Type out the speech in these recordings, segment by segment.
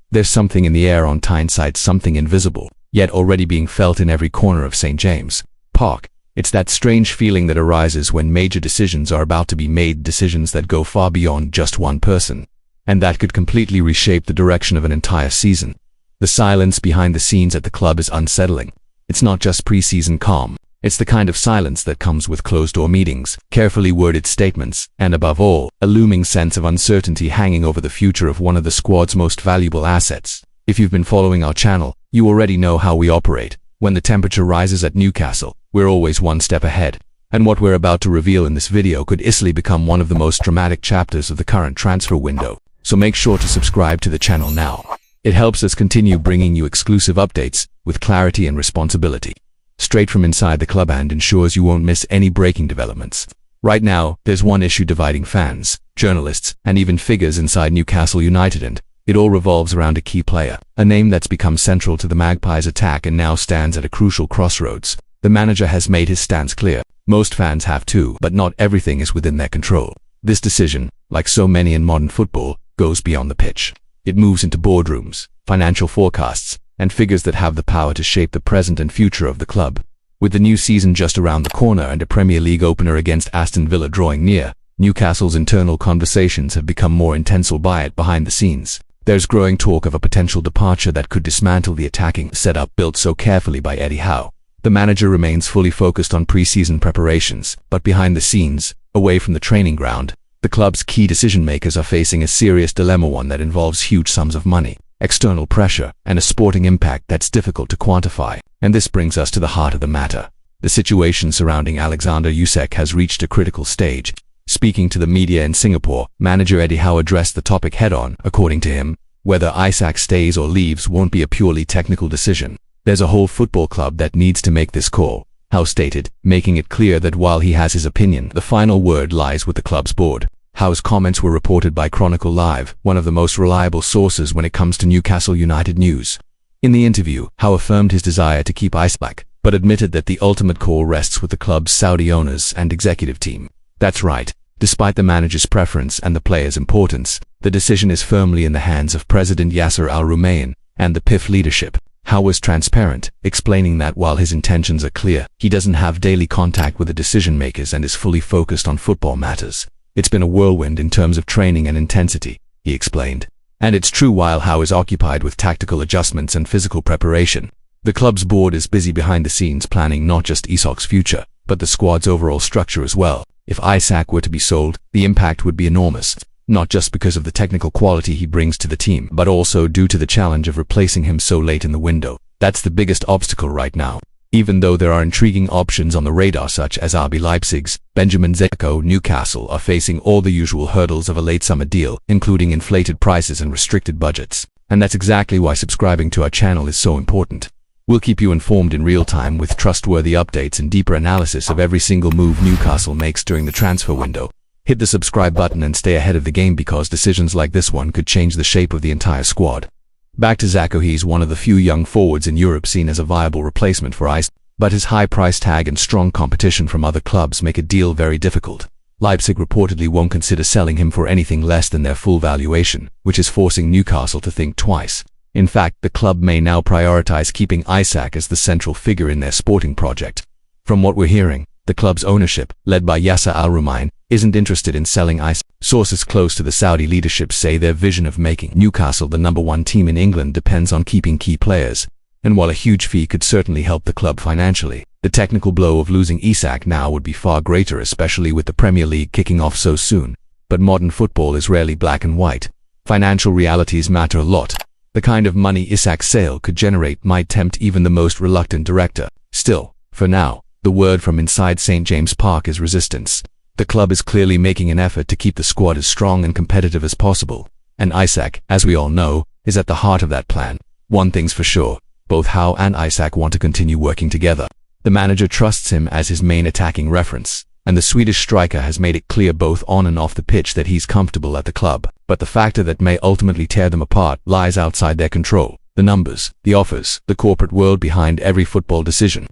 There's something in the air on Tyneside, something invisible, yet already being felt in every corner of St. James Park. It's that strange feeling that arises when major decisions are about to be made, decisions that go far beyond just one person, and that could completely reshape the direction of an entire season. The silence behind the scenes at the club is unsettling. It's not just pre-season calm. It's the kind of silence that comes with closed-door meetings, carefully worded statements, and above all, a looming sense of uncertainty hanging over the future of one of the squad's most valuable assets. If you've been following our channel, you already know how we operate. When the temperature rises at Newcastle, we're always one step ahead. And what we're about to reveal in this video could easily become one of the most dramatic chapters of the current transfer window. So make sure to subscribe to the channel now. It helps us continue bringing you exclusive updates with clarity and responsibility, straight from inside the club, and ensures you won't miss any breaking developments. Right now, there's one issue dividing fans, journalists, and even figures inside Newcastle United, and it all revolves around a key player, a name that's become central to the Magpies' attack and now stands at a crucial crossroads. The manager has made his stance clear. Most fans have too, but not everything is within their control. This decision, like so many in modern football, goes beyond the pitch. It moves into boardrooms, financial forecasts, and figures that have the power to shape the present and future of the club. With the new season just around the corner and a Premier League opener against Aston Villa drawing near, Newcastle's internal conversations have become more intense, albeit behind the scenes. There's growing talk of a potential departure that could dismantle the attacking setup built so carefully by Eddie Howe. The manager remains fully focused on pre-season preparations, but behind the scenes, away from the training ground, the club's key decision-makers are facing a serious dilemma, one that involves huge sums of money, external pressure, and a sporting impact that's difficult to quantify. And this brings us to the heart of the matter. The situation surrounding Alexander Isak has reached a critical stage. Speaking to the media in Singapore, manager Eddie Howe addressed the topic head-on. According to him, whether Isak stays or leaves won't be a purely technical decision. There's a whole football club that needs to make this call, Howe stated, making it clear that while he has his opinion, the final word lies with the club's board. Howe's comments were reported by Chronicle Live, one of the most reliable sources when it comes to Newcastle United news. In the interview, Howe affirmed his desire to keep Isak, but admitted that the ultimate call rests with the club's Saudi owners and executive team. That's right. Despite the manager's preference and the player's importance, the decision is firmly in the hands of President Yasser Al-Rumayyan and the PIF leadership. Howe was transparent, explaining that while his intentions are clear, he doesn't have daily contact with the decision-makers and is fully focused on football matters. It's been a whirlwind in terms of training and intensity, he explained. And it's true, while Howe is occupied with tactical adjustments and physical preparation, the club's board is busy behind the scenes planning not just Isak's future, but the squad's overall structure as well. If Isak were to be sold, the impact would be enormous, not just because of the technical quality he brings to the team, but also due to the challenge of replacing him so late in the window. That's the biggest obstacle right now. Even though there are intriguing options on the radar such as RB Leipzig's Benjamin Sesko, Newcastle are facing all the usual hurdles of a late summer deal, including inflated prices and restricted budgets. And that's exactly why subscribing to our channel is so important. We'll keep you informed in real time with trustworthy updates and deeper analysis of every single move Newcastle makes during the transfer window. Hit the subscribe button and stay ahead of the game, because decisions like this one could change the shape of the entire squad. Back to Sesko. He's one of the few young forwards in Europe seen as a viable replacement for Isak, but his high price tag and strong competition from other clubs make a deal very difficult. Leipzig reportedly won't consider selling him for anything less than their full valuation, which is forcing Newcastle to think twice. In fact, the club may now prioritize keeping Isak as the central figure in their sporting project. From what we're hearing, the club's ownership, led by Yasser Al-Rumayyan, isn't interested in selling Isak. Sources close to the Saudi leadership say their vision of making Newcastle the #1 team in England depends on keeping key players. And while a huge fee could certainly help the club financially, the technical blow of losing Isak now would be far greater, especially with the Premier League kicking off so soon. But modern football is rarely black and white. Financial realities matter a lot. The kind of money Isak's sale could generate might tempt even the most reluctant director. Still, for now, the word from inside St. James Park is resistance. The club is clearly making an effort to keep the squad as strong and competitive as possible. And Isak, as we all know, is at the heart of that plan. One thing's for sure, both Howe and Isak want to continue working together. The manager trusts him as his main attacking reference, and the Swedish striker has made it clear both on and off the pitch that he's comfortable at the club. But the factor that may ultimately tear them apart lies outside their control: the numbers, the offers, the corporate world behind every football decision.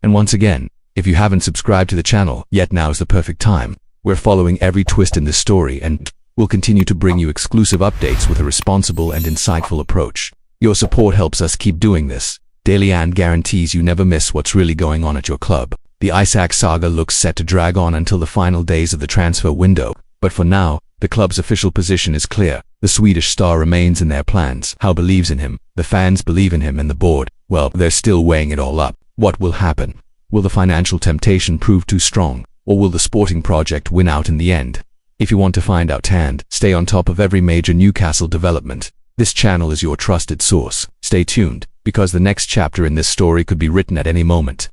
And once again, if you haven't subscribed to the channel yet, now's the perfect time. We're following every twist in this story, and We'll continue to bring you exclusive updates with a responsible and insightful approach. Your support helps us keep doing this daily and guarantees you never miss what's really going on at your club. The Isak saga looks set to drag on until the final days of the transfer window, but for now, the club's official position is clear. The Swedish star remains in their plans. Howe believes in him, the fans believe in him, and the board, well, they're still weighing it all up. What will happen? Will the financial temptation prove too strong, or will the sporting project win out in the end? If you want to find out and stay on top of every major Newcastle development, this channel is your trusted source. Stay tuned, because the next chapter in this story could be written at any moment.